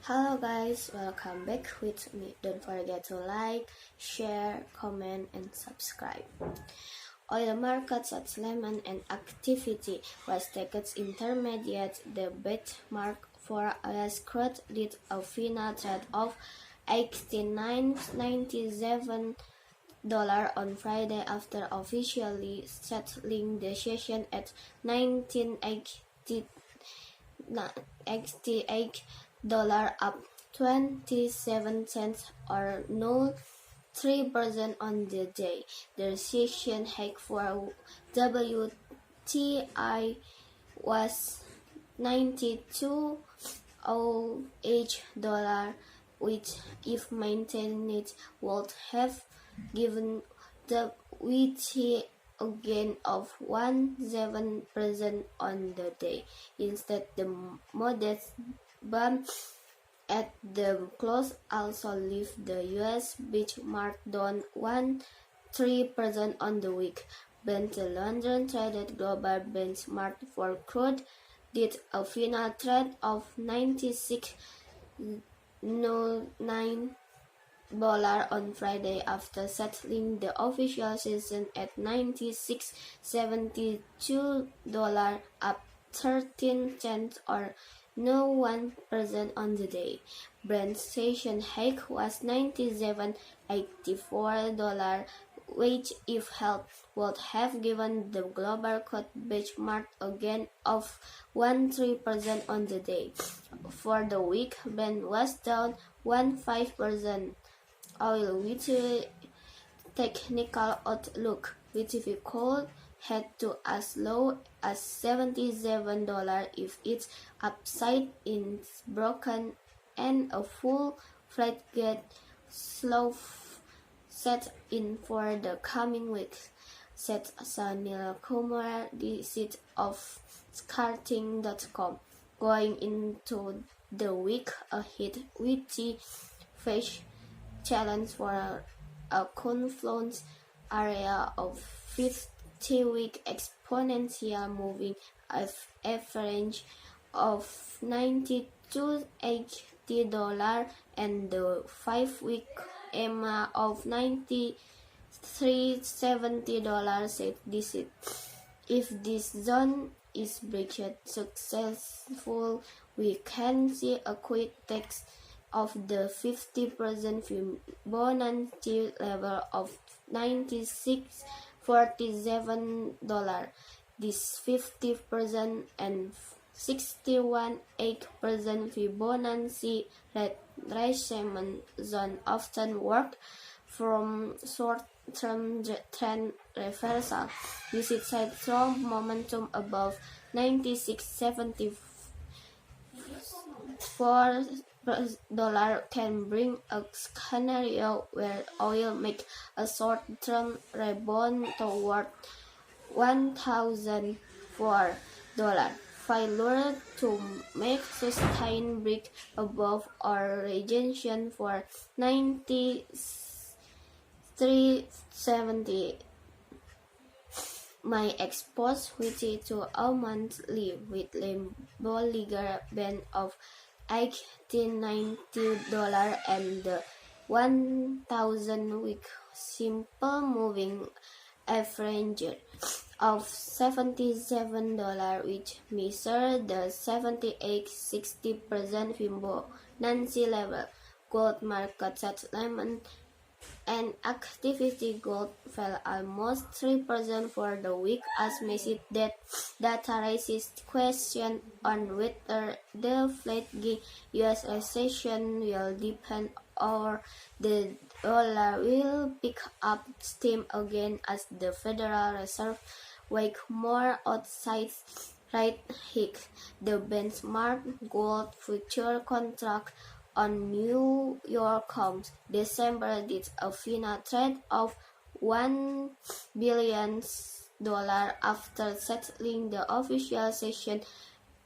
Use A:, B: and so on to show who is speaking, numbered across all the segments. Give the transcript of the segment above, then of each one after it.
A: Hello guys, welcome back with me. Don't forget to like, share, comment, and subscribe. Oil market settlement and activity was taken intermediate. The benchmark for US crude did a final trade of $89.97 on Friday after officially settling the session at 1988 up 27 cents or 0.3% on the day. The session high for WTI was $92.08, which, if maintained, would have given the WTI a gain of 1.7% on the day. Instead, the modest bump at the close also left the US benchmark down 1.3% on the week. The London traded global benchmark for crude did a final trade of $96.09 on Friday after settling the official session at $96.72, up 13 cents or 1% on the day. Brent session high was $97.84, which, if held, would have given the global crude benchmark a gain of 1.3% on the day. For the week, Brent was down 1.5%. Oil weekly technical outlook, which we could head to as low as $77 if its upside is broken and a full-fledged slow set in for the coming weeks, said Sanil Kumar, the seat of Skarting.com. Going into the week ahead, we face challenge for a confluence area of 50-week exponential moving average of $92.80 and the 5-week EMA of $93.70, said this. If this zone is breached successful, we can see a quick test of the 50% Fibonacci level of $96.47. This 50% and 61.8% Fibonacci retracement zone often work from short-term trend reversal. Visit side strong momentum above 96.74 can bring a scenario where oil makes a short-term rebound toward $1,004. Failure to make sustained break above our rejection for 93.70 may expose equity to a monthly with Bollinger Band of $18.90 and the 1,000-week simple moving average of $77, which measures the 78.60% Fibonacci level. Gold market settlement and activity. Gold fell almost 3% for the week as massive data raises question on whether the flagging US recession will deepen or the dollar will pick up steam again as the Federal Reserve wake more outside rate hikes. The benchmark gold future contract on New York Comes December did a final trade of $1 billion after settling the official session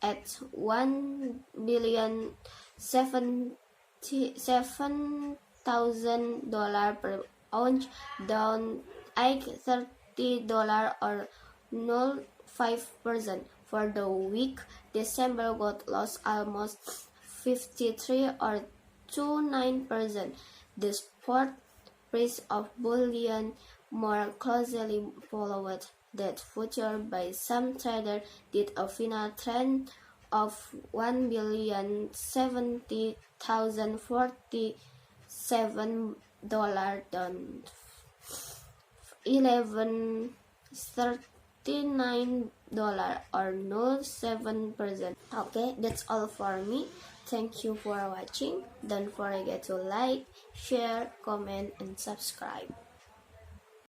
A: at $1,007,000 per ounce, down $30 or 0.5%. For the week, December gold lost almost 53 or 29%. The spot price of bullion more closely followed that future by some traders did a final trend of $1,070,047 down 11.39 or 0.7%. Okay, that's all for me. Thank you for watching. Don't forget to like, share, comment, and subscribe.